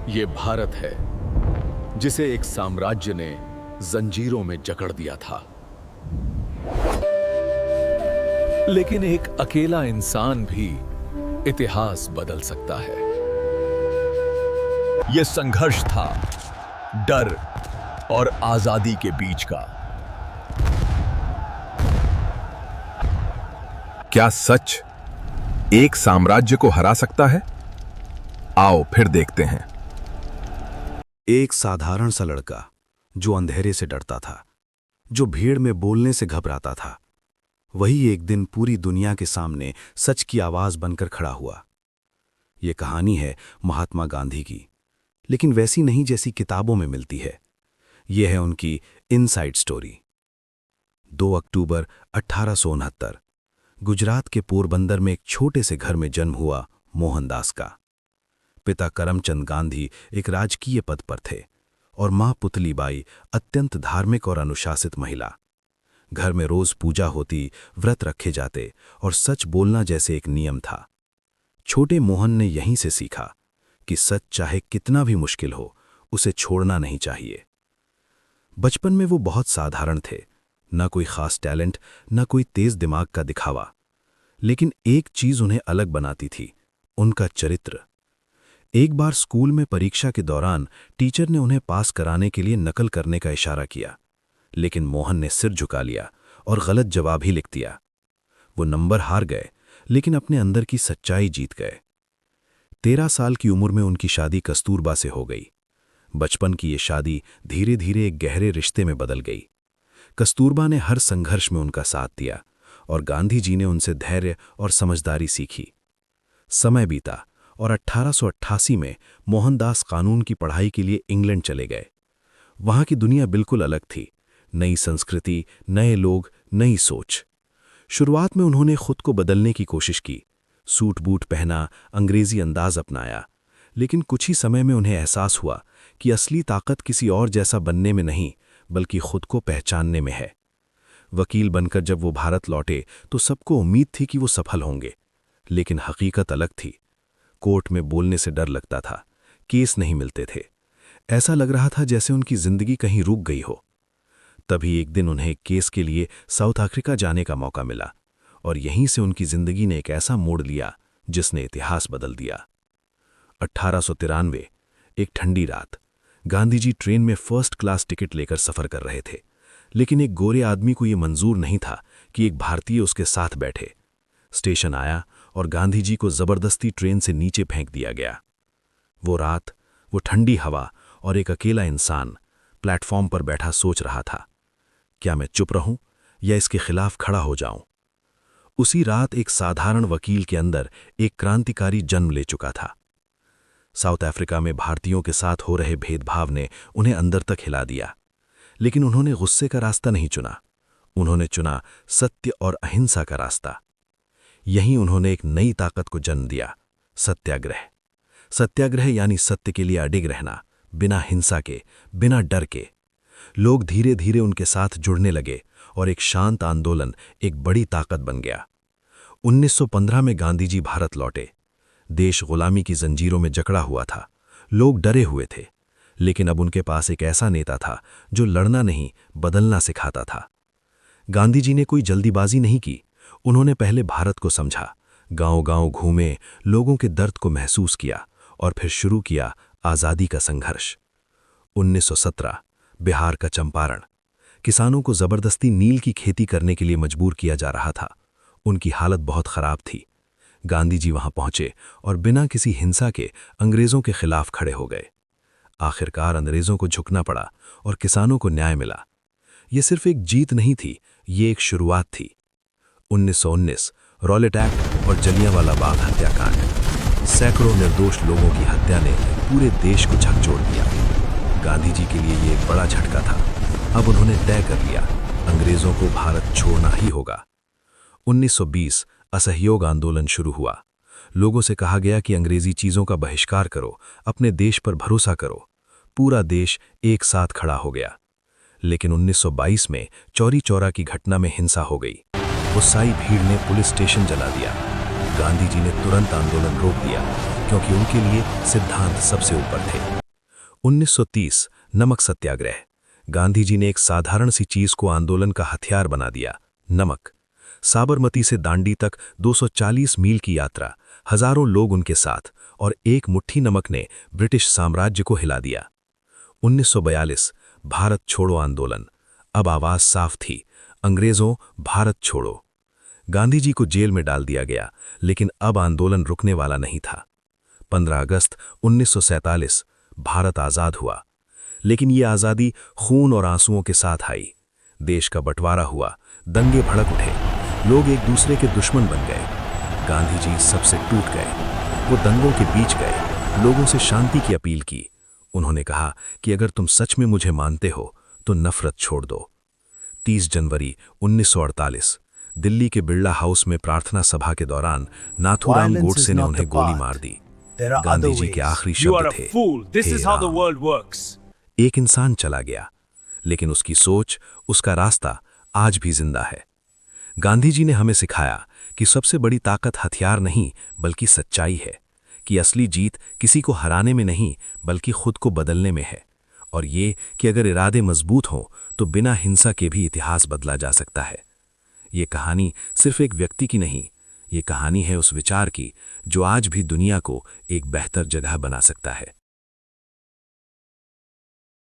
ये भारत है जिसे एक साम्राज्य ने जंजीरों में जकड़ दिया था, लेकिन एक अकेला इंसान भी इतिहास बदल सकता है। यह संघर्ष था डर और आजादी के बीच का। क्या सच एक साम्राज्य को हरा सकता है? आओ फिर देखते हैं। एक साधारण सा लड़का जो अंधेरे से डरता था, जो भीड़ में बोलने से घबराता था, वही एक दिन पूरी दुनिया के सामने सच की आवाज बनकर खड़ा हुआ। ये कहानी है महात्मा गांधी की, लेकिन वैसी नहीं जैसी किताबों में मिलती है। यह है उनकी इनसाइड स्टोरी। 2 अक्टूबर 1869 गुजरात के पोरबंदर में एक छोटे से घर में जन्म हुआ मोहनदास का। पिता करमचंद गांधी एक राजकीय पद पर थे और मां पुतलीबाई अत्यंत धार्मिक और अनुशासित महिला। घर में रोज पूजा होती, व्रत रखे जाते और सच बोलना जैसे एक नियम था। छोटे मोहन ने यहीं से सीखा कि सच चाहे कितना भी मुश्किल हो, उसे छोड़ना नहीं चाहिए। बचपन में वो बहुत साधारण थे, न कोई खास टैलेंट, न कोई तेज दिमाग का दिखावा, लेकिन एक चीज उन्हें अलग बनाती थी, उनका चरित्र। एक बार स्कूल में परीक्षा के दौरान टीचर ने उन्हें पास कराने के लिए नकल करने का इशारा किया, लेकिन मोहन ने सिर झुका लिया और गलत जवाब ही लिख दिया। वो नंबर हार गए, लेकिन अपने अंदर की सच्चाई जीत गए। 13 साल की उम्र में उनकी शादी कस्तूरबा से हो गई। बचपन की ये शादी धीरे धीरे एक गहरे रिश्ते में बदल गई। कस्तूरबा ने हर संघर्ष में उनका साथ दिया और गांधी जी ने उनसे धैर्य और समझदारी सीखी। समय बीता और 1888 में मोहनदास कानून की पढ़ाई के लिए इंग्लैंड चले गए। वहां की दुनिया बिल्कुल अलग थी, नई संस्कृति, नए लोग, नई सोच। शुरुआत में उन्होंने खुद को बदलने की कोशिश की, सूट बूट पहना, अंग्रेजी अंदाज अपनाया, लेकिन कुछ ही समय में उन्हें एहसास हुआ कि असली ताकत किसी और जैसा बनने में नहीं, बल्कि खुद को पहचानने में है। वकील बनकर जब वो भारत लौटे तो सबको उम्मीद थी कि वो सफल होंगे, लेकिन हकीकत अलग थी। कोर्ट में बोलने से डर लगता था, केस नहीं मिलते थे, ऐसा लग रहा था जैसे उनकी जिंदगी कहीं रुक गई हो। तभी एक दिन उन्हें केस के लिए साउथ अफ्रीका जाने का मौका मिला और यहीं से उनकी जिंदगी ने एक ऐसा मोड़ लिया जिसने इतिहास बदल दिया। 1893 एक ठंडी रात, गांधी जी ट्रेन में फर्स्ट क्लास टिकट लेकर सफर कर रहे थे, लेकिन एक गोरे आदमी को यह मंजूर नहीं था कि एक भारतीय उसके साथ बैठे। स्टेशन आया और गांधी जी को जबरदस्ती ट्रेन से नीचे फेंक दिया गया। वो रात, वो ठंडी हवा और एक अकेला इंसान प्लेटफॉर्म पर बैठा सोच रहा था, क्या मैं चुप रहूं या इसके खिलाफ खड़ा हो जाऊं? उसी रात एक साधारण वकील के अंदर एक क्रांतिकारी जन्म ले चुका था। साउथ अफ्रीका में भारतीयों के साथ हो रहे भेदभाव ने उन्हें अंदर तक हिला दिया, लेकिन उन्होंने गुस्से का रास्ता नहीं चुना, उन्होंने चुना सत्य और अहिंसा का रास्ता। यहीं उन्होंने एक नई ताकत को जन्म दिया, सत्याग्रह। सत्याग्रह यानी सत्य के लिए अडिग रहना, बिना हिंसा के, बिना डर के। लोग धीरे धीरे उनके साथ जुड़ने लगे और एक शांत आंदोलन एक बड़ी ताकत बन गया। 1915 में गांधी जी भारत लौटे। देश गुलामी की जंजीरों में जकड़ा हुआ था, लोग डरे हुए थे, लेकिन अब उनके पास एक ऐसा नेता था जो लड़ना नहीं, बदलना सिखाता था। गांधी जी ने कोई जल्दीबाजी नहीं की, उन्होंने पहले भारत को समझा, गांव-गांव घूमे, लोगों के दर्द को महसूस किया और फिर शुरू किया आज़ादी का संघर्ष। 1917 बिहार का चंपारण, किसानों को जबरदस्ती नील की खेती करने के लिए मजबूर किया जा रहा था। उनकी हालत बहुत खराब थी। गांधी जी वहां पहुंचे और बिना किसी हिंसा के अंग्रेजों के खिलाफ खड़े हो गए। आखिरकार अंग्रेजों को झुकना पड़ा और किसानों को न्याय मिला। यह सिर्फ एक जीत नहीं थी, ये एक शुरुआत थी। 1919 रॉलेट एक्ट और जलियांवाला बाग हत्याकांड, सैकड़ों निर्दोष लोगों की हत्या ने पूरे देश को झकझोर दिया। गांधी जी के लिए ये एक बड़ा झटका था। अब उन्होंने तय कर लिया, अंग्रेजों को भारत छोड़ना ही होगा। 1920 असहयोग आंदोलन शुरू हुआ। लोगों से कहा गया कि अंग्रेजी चीजों का बहिष्कार करो, अपने देश पर भरोसा करो। पूरा देश एक साथ खड़ा हो गया। लेकिन 1922 में चौरी चौरा की घटना में हिंसा हो गई। गुस्साई भीड़ ने पुलिस स्टेशन जला दिया। गांधी जी ने तुरंत आंदोलन रोक दिया, क्योंकि उनके लिए सिद्धांत सबसे ऊपर थे। 1930 नमक सत्याग्रह। गांधी जी ने एक साधारण सी चीज को आंदोलन का हथियार बना दिया, नमक। साबरमती से दांडी तक 240 मील की यात्रा, हजारों लोग उनके साथ, और एक मुट्ठी नमक ने ब्रिटिश साम्राज्य को हिला दिया। 1942 भारत छोड़ो आंदोलन। अब आवाज साफ थी, अंग्रेजों भारत छोड़ो। गांधी जी को जेल में डाल दिया गया, लेकिन अब आंदोलन रुकने वाला नहीं था। 15 अगस्त 1947 भारत आजाद हुआ, लेकिन ये आजादी खून और आंसुओं के साथ आई। देश का बंटवारा हुआ, दंगे भड़क उठे, लोग एक दूसरे के दुश्मन बन गए। गांधी जी सबसे टूट गए। वो दंगों के बीच गए, लोगों से शांति की अपील की। उन्होंने कहा कि अगर तुम सच में मुझे मानते हो तो नफरत छोड़ दो। 30 जनवरी 1948 दिल्ली के बिरला हाउस में प्रार्थना सभा के दौरान नाथूराम गोडसे ने उन्हें गोली मार दी। गांधी जी के आखिरी शब्द थे, "हे राम।" एक इंसान चला गया, लेकिन उसकी सोच, उसका रास्ता आज भी जिंदा है। गांधी जी ने हमें सिखाया कि सबसे बड़ी ताकत हथियार नहीं बल्कि सच्चाई है, कि असली जीत किसी को हराने में नहीं बल्कि खुद को बदलने में है, और ये कि अगर इरादे मजबूत हों तो बिना हिंसा के भी इतिहास बदला जा सकता है। ये कहानी सिर्फ एक व्यक्ति की नहीं, ये कहानी है उस विचार की जो आज भी दुनिया को एक बेहतर जगह बना सकता है।